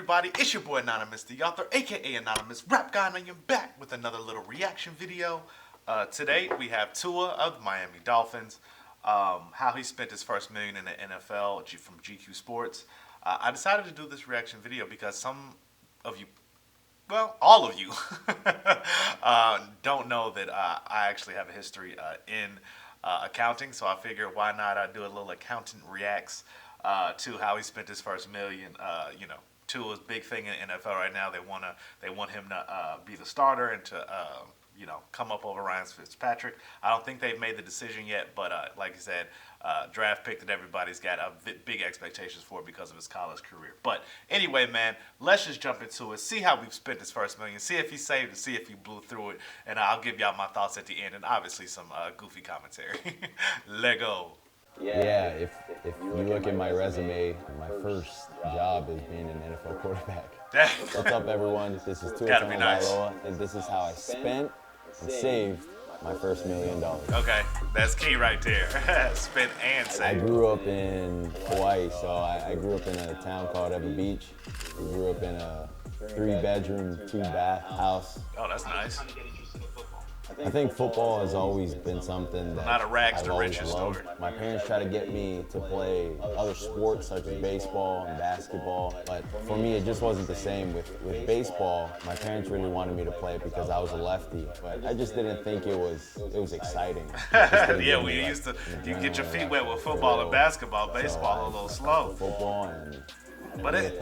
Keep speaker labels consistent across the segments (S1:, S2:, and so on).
S1: everybody? It's your boy Anonymous, the author, aka Anonymous Rap Guy, and I am back with another little reaction video. Today we have Tua of the Miami Dolphins, how he spent his first million in the NFL from GQ Sports. I decided to do this reaction video because some of you, well, all of you, don't know that I actually have a history in accounting, so I figured why not do a little accountant reacts to how he spent his first million. Tua's big thing in NFL right now. They want him to be the starter and to come up over Ryan Fitzpatrick. I don't think they've made the decision yet, but like I said, draft pick that everybody's got big expectations for because of his college career. But anyway, man, let's just jump into it. See how we've spent his first million. See if he saved it. See if he blew through it. And I'll give y'all my thoughts at the end, and obviously some goofy commentary. Lego.
S2: Yeah, if you look at my resume, my first job is being an NFL quarterback. What's up, everyone? This is Tua Tagovailoa, and this is how I spent and saved my first $1 million.
S1: Okay, that's key right there. Spent and saved.
S2: I grew up in Hawaii, so I grew up in a town called Ever Beach. I grew up in a 3-bedroom, 2-bath house.
S1: Oh, that's nice.
S2: I think football has always been something that
S1: not a rags
S2: I've
S1: to
S2: always
S1: riches
S2: loved.
S1: story.
S2: My parents tried to get me to play other sports such as baseball and basketball, but for me it just wasn't the same. With baseball, my parents really wanted me to play it because I was a lefty, but I just didn't think it was exciting.
S1: Yeah, we used to, you get your feet wet with football and basketball. Baseball a little slow.
S2: Football and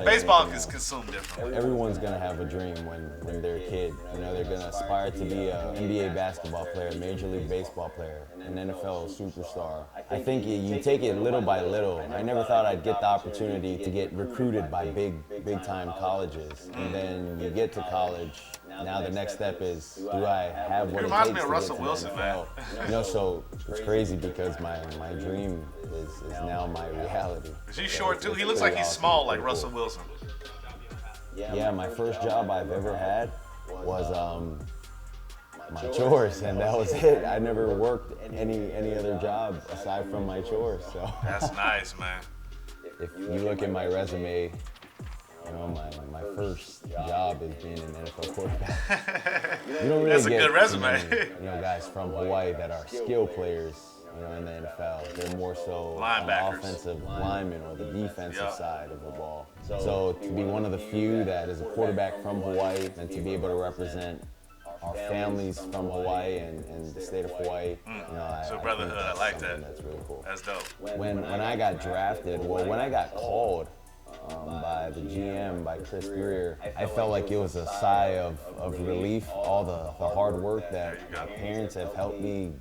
S1: baseball is consumed differently.
S2: Everyone's gonna have a dream when they're a kid. They're gonna aspire to be an NBA basketball player, Major League Baseball player, an NFL superstar. I think you take it little by little. I never thought I'd get the opportunity to get recruited by big time colleges, and then you get to college. Now the next step is, do I have what it takes to get to the NFL? It reminds me of Russell Wilson, man. So it's crazy because my dream is now my reality.
S1: Is he short too? He looks like he's small, like Russell Wilson.
S2: Yeah, my first job I've ever had was my chores, and that was it. I never worked any other job aside from my chores. So
S1: that's nice, man.
S2: If you look at my resume, my first job is being an NFL quarterback. You don't really
S1: That's a
S2: get
S1: good resume.
S2: many, guys from Hawaii that are skill players, in the NFL. They're more so
S1: linebackers,
S2: offensive linemen, or the defensive side of the ball. So to be one of the few that is a quarterback from Hawaii and to be able to represent our families from Hawaii and the state of Hawaii,
S1: so brotherhood, I like that.
S2: That's really cool.
S1: That's dope.
S2: When I got drafted, when I got called by the GM, by Chris Greer, I felt like it was a sigh of relief. All the hard work that my parents have helped me,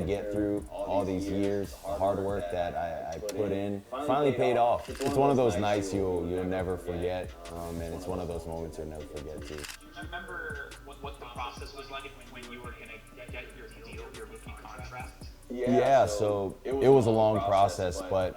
S2: get through all these years, the hard work that I put in, finally paid off. It's one of those nights you'll never forget, and it's one of those moments you'll never forget too.
S3: Do you remember what the process was like when you were going to get your deal, your rookie contract?
S2: Yeah, so it was a long process, but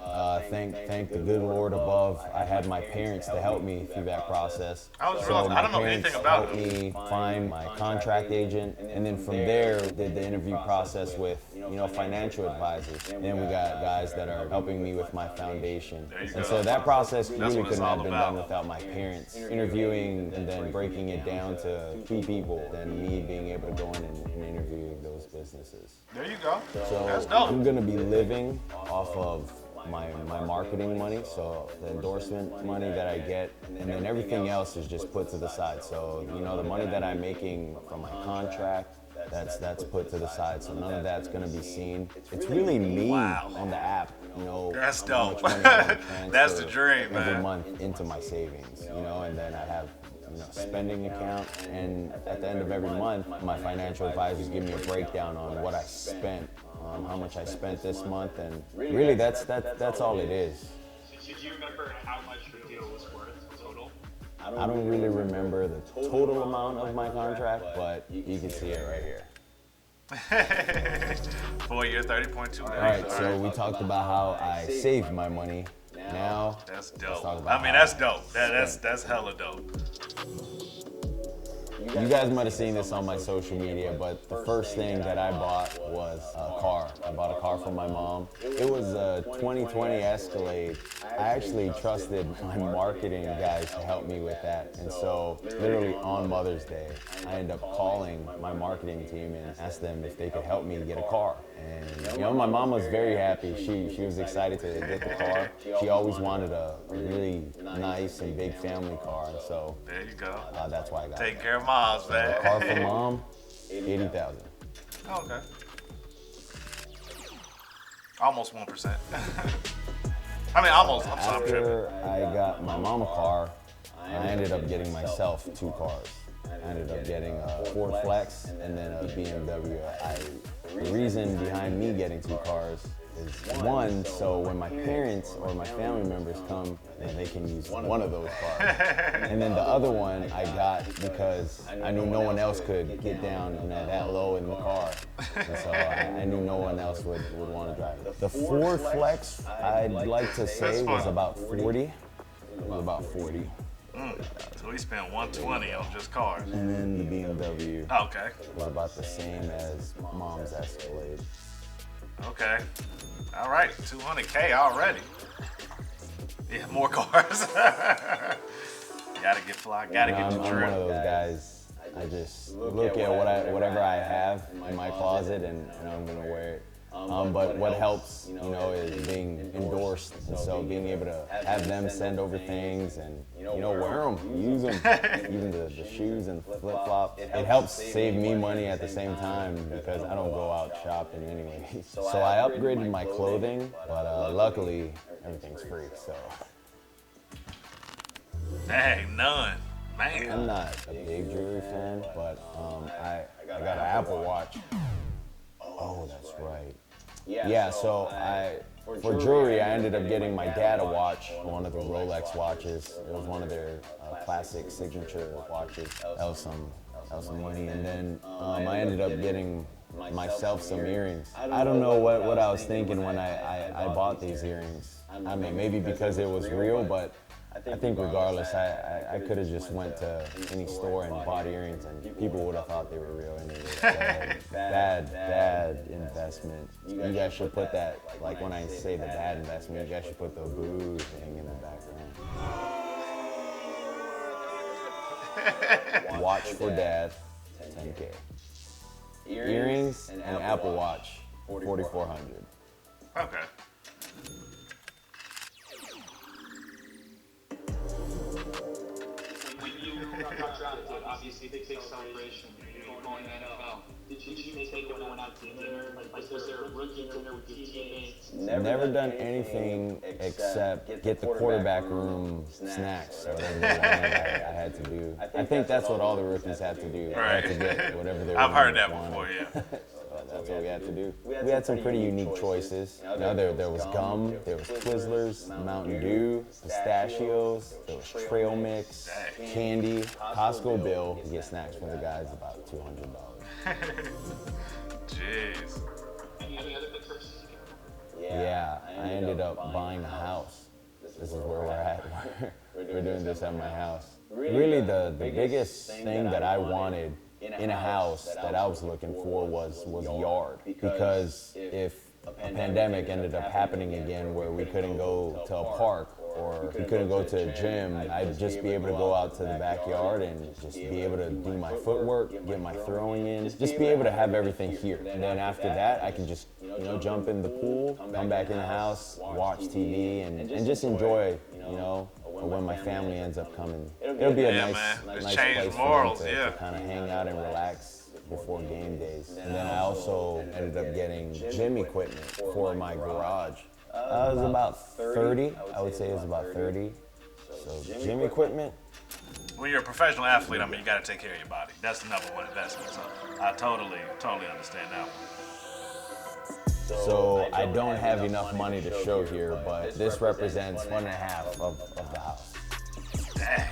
S2: thank the good Lord above, I had my parents to help me through that process.
S1: I don't know anything about it.
S2: My parents helped me find my contract agent, and then from there did the interview process with financial advisors. And then we got guys that are helping me with my foundation. And so that process really couldn't have been done without my parents interviewing and then breaking it down to 2 people, then me being able to go in and interviewing those businesses.
S1: There you go.
S2: So
S1: that's dope.
S2: I'm gonna be living off of my marketing money, so the endorsement money that I get, and then everything else is just put to the side. So the money that I'm making from my contract, that's put to the side. So none of that's gonna be seen. It's really me on the app.
S1: That's
S2: how
S1: dope.
S2: much money I wanna
S1: That's the
S2: transfer
S1: dream, man.
S2: every month into my savings. And then I have spending account, and at the end of every month, my financial advisors give me a breakdown on what I spent, how much I spent this month, and really that's all it is.
S3: Do you remember how much the deal was worth total?
S2: I don't really remember the total amount of my contract, but you can see it right here.
S1: 4 years, 30.2 million.
S2: All right, so we talked about how I saved my money. Now
S1: that's dope. I mean, that's dope. That's hella dope.
S2: You guys might have seen this on my social media, but the first thing that I bought was a car. I bought a car for my mom. It was a 2020 Escalade. I actually trusted my marketing guys to help me with that. And so literally on Mother's Day, I ended up calling my marketing team and asked them if they could help me get a car. And you know, my mom was very happy. She was excited to get the car. She always wanted a really nice and big family car, and so
S1: there you go.
S2: That's why I got
S1: Taking
S2: it.
S1: care of moms, man.
S2: A car for mom, $80,000.
S1: Oh, okay. Almost 1%. I mean, almost. I'm sorry, I'm tripping.
S2: After I got my mom a car, I ended up getting myself 2 cars. I ended up getting a Ford Flex and then a BMW. The reason behind me getting 2 cars is, one, so when my parents or my family members come, then they can use one of those cars. And then the other one I got because I knew no one else could get down that low in the car. And so I knew no one else would want to drive it. The Ford Flex, I'd like to say, was about 40. It was about 40.
S1: So we spent 120 on just cars.
S2: And then the BMW
S1: Okay.
S2: was about the same as mom's Escalade.
S1: Okay. All right. 200K already. Yeah, more cars. Gotta get fly. Gotta get
S2: I'm
S1: the
S2: one of
S1: drip.
S2: those guys. I just look at whatever I have in my closet and I'm gonna wear it. But what helps, is being endorsed, and so being able to have them send over things and wear them, use them, even the shoes and flip flops. It helps save me money at the same time because I don't go out shopping anyway. So I upgraded my clothing, but luckily everything's free. So
S1: Dang, none. Man.
S2: I'm not a big jewelry fan, but I got an Apple Watch. Oh, that's right. Yeah, so for jewelry, I ended up getting my dad a watch, one of the Rolex watches. It was one of their classic signature watches. That was some money. And then I ended up getting myself some earrings. I don't know what I was thinking when I bought these earrings. I mean, maybe because it was real, but I think regardless, I could have just went to any store and bought earrings and people would have thought they were real anyway. So bad investment. You guys should put that, like when I say the bad investment, you guys should put the boo thing in the background. Watch for dad, 10K. Earrings and Apple Watch, 4,400.
S1: Okay.
S3: When you got drafted, obviously big celebration. You're going to the NFL. Did you take anyone out to dinner? Like, was there a rookie dinner with your teammates?
S2: Never done anything except get the quarterback room snacks or whatever they wanted. I had to do. I think that's what all the rookies had to do. They had to get whatever they
S1: I've heard that
S2: wanted.
S1: before, yeah.
S2: That's what we had to do. We had some pretty unique choices. There was gum, there was Twizzlers, Mountain Dew, pistachios, there was trail mix, candy. Costco bill to get snacks for the guys about $200.
S1: Jeez.
S3: Any other big purchases?
S2: Yeah, I ended up buying a house. This is where we're at. We're doing this at my house. Really, the biggest thing that I wanted in a house that I was looking for was a yard. Because if a pandemic ended up happening again where we couldn't go to a park or we couldn't go to a gym, I'd just be able to go out to the backyard and just be able to do my footwork, get my throwing in, just be able to have everything here. And then after that, I can just, jump in the pool, come back in the house, watch TV, and just enjoy, when my family ends up coming. It'll be a nice place for them to kind of hang out and relax before game days. And then I also ended up getting gym equipment for my garage. It was about 30. I would say it was about 30. So gym equipment.
S1: When you're a professional athlete, you got to take care of your body. That's the number one investment. So I totally understand that one.
S2: So I don't have enough money to show here, but this represents 1.5 of the house.
S1: Dang.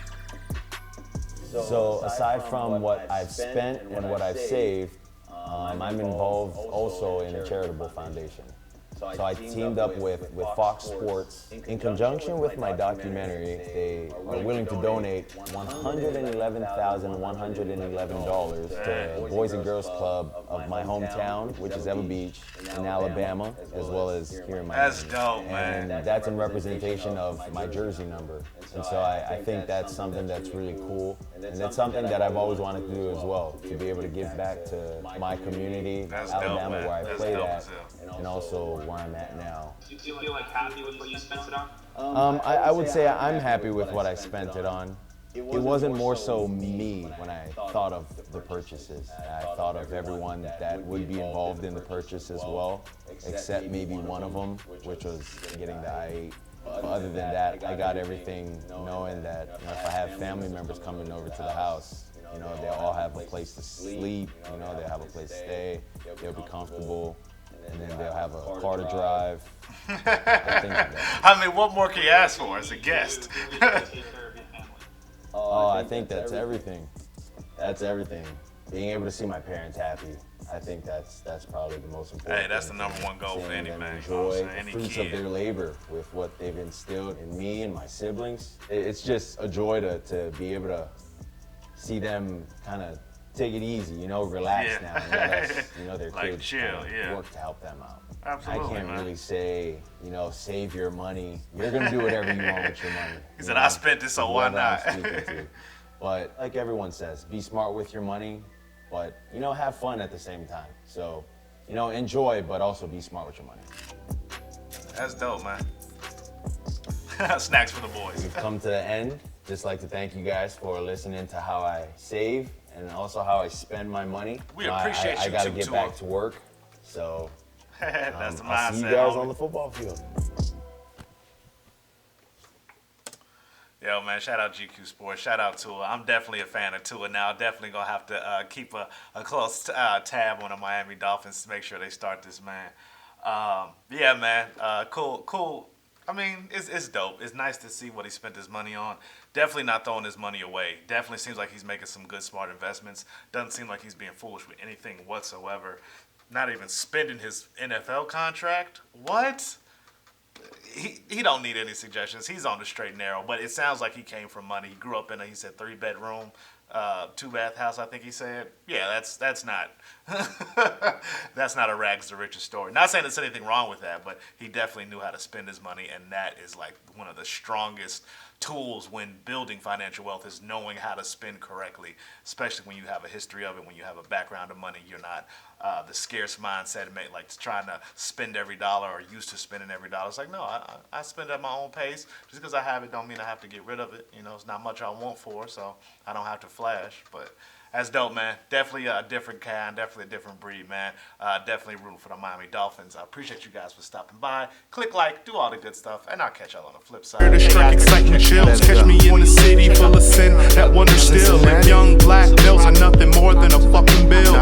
S2: So aside from what I've spent and what I've saved, I'm involved also in a charitable foundation. So I teamed up with Fox Sports. In conjunction with my documentary, they are willing to donate $111,111 to Boys and Girls Club of my hometown, which is Eva Beach in Alabama, as well as here in Miami.
S1: That's dope, man.
S2: And that's in representation of my jersey number. And so I think that's something that's really cool. And it's something that I've always wanted to do as well, to be able to give back to my community,
S1: That's
S2: Alabama,
S1: dope,
S2: where I
S1: man.
S2: played
S1: That's
S2: at,
S1: dope
S2: and also where I'm at now.
S3: Do you feel like happy with what you spent it on?
S2: I would say I'm happy with what I spent it on. It wasn't more so me when I thought of the purchases. I thought of everyone that would be involved in the purchase as well, except maybe one of them, which was getting the I-8. But other than that, I got everything knowing that if I have family members coming over to the house, they'll all have a place to sleep, they'll have a place to stay, they'll be comfortable, and then they'll have a car to drive. Things like that.
S1: I mean, what more can you ask for as a guest?
S3: Take care of your family.
S2: Oh, I think that's everything. That's everything. Being able to see my parents happy, I think that's probably the most important.
S1: Hey, that's the
S2: thing
S1: number
S2: to me.
S1: one goal for
S2: Seeing
S1: any
S2: them
S1: man.
S2: enjoy the
S1: Any
S2: fruits
S1: kid.
S2: of their labor with what they've instilled in me and my siblings. It's just a joy to be able to see them kind of take it easy, relax
S1: Yeah.
S2: now. Their
S1: Like
S2: kids
S1: chill,
S2: kinda
S1: yeah.
S2: work to help them out.
S1: Absolutely,
S2: I can't
S1: man.
S2: really say, save your money. You're gonna do whatever you want with your money.
S1: He said, "I spent it, so why
S2: Whoever I'm
S1: not?"
S2: speaking to. But like everyone says, be smart with your money, but have fun at the same time. So, enjoy, but also be smart with your money.
S1: That's dope, man. Snacks for the boys.
S2: We've come to the end. Just like to thank you guys for listening to how I save and also how I spend my money.
S1: We appreciate
S2: I
S1: you
S2: gotta
S1: too,
S2: get
S1: Tua.
S2: back to work. So
S1: That's the
S2: I'll see you
S1: mindset,
S2: guys
S1: homie.
S2: on the football field.
S1: Yo, man, shout out GQ Sports. Shout out Tua. I'm definitely a fan of Tua now. Definitely going to have to keep a close tab on the Miami Dolphins to make sure they start this man. Yeah, man, cool. I mean, it's dope. It's nice to see what he spent his money on. Definitely not throwing his money away. Definitely seems like he's making some good, smart investments. Doesn't seem like he's being foolish with anything whatsoever. Not even spending his NFL contract. What? He don't need any suggestions. He's on the straight and narrow. But it sounds like he came from money. He grew up in he said 3-bedroom, 2-bath house. I think he said. Yeah, that's not that's not a rags to riches story. Not saying there's anything wrong with that, but he definitely knew how to spend his money, and that is like one of the strongest tools when building financial wealth is knowing how to spend correctly, especially when you have a history of it, when you have a background of money. You're not the scarce mindset, like trying to spend every dollar or used to spending every dollar. It's like, no, I spend at my own pace. Just because I have it don't mean I have to get rid of it. It's not much I want for, so I don't have to flash. But that's dope, man. Definitely a different kind, definitely a different breed, man. Definitely rooting for the Miami Dolphins. I appreciate you guys for stopping by. Click like, do all the good stuff, and I'll catch y'all on the flip side.
S4: Murder
S1: Hey,
S4: struck,
S1: guys,
S4: exciting
S1: catch y'all.
S4: chills. Catch me in the city full of sin that wonder still. If young black males are nothing more than a fucking bill.